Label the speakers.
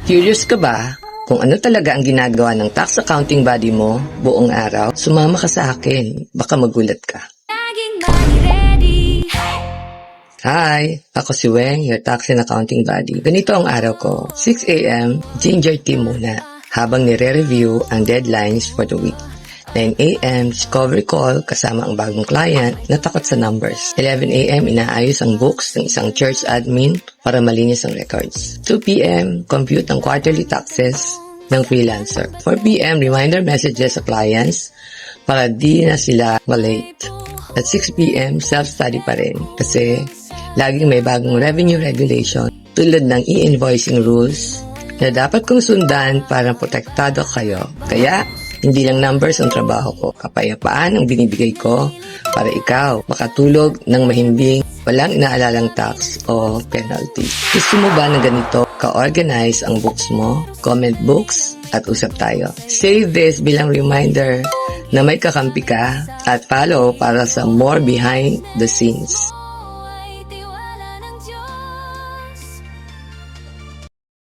Speaker 1: Curious ka ba kung ano talaga ang ginagawa ng tax accounting body mo buong araw? Sumama ka sa akin, baka magulat ka. Hi! Ako si Weng, your tax and accounting buddy. Ganito ang araw ko. 6 a.m., ginger tea muna habang nire-review ang deadlines for the week. 9 a.m., discovery call kasama ang bagong client na takot sa numbers. 11 a.m., inaayos ang books ng isang church admin para malinis ang records. 2 p.m., compute ang quarterly taxes ng freelancer. 4 p.m., reminder messages sa clients para di na sila malate. At 6 p.m., self-study pa rin kasi laging may bagong revenue regulation tulad ng e-invoicing rules na dapat kong sundan para protektado kayo. Kaya, hindi lang numbers ang trabaho ko. Kapayapaan ang binibigay ko para ikaw makatulog ng mahimbing, walang inaalalang tax o penalty. Gusto mo ba na ganito ka-organize ang books mo? Comment books at usap tayo. Save this bilang reminder na may kakampi ka at follow para sa more behind the scenes.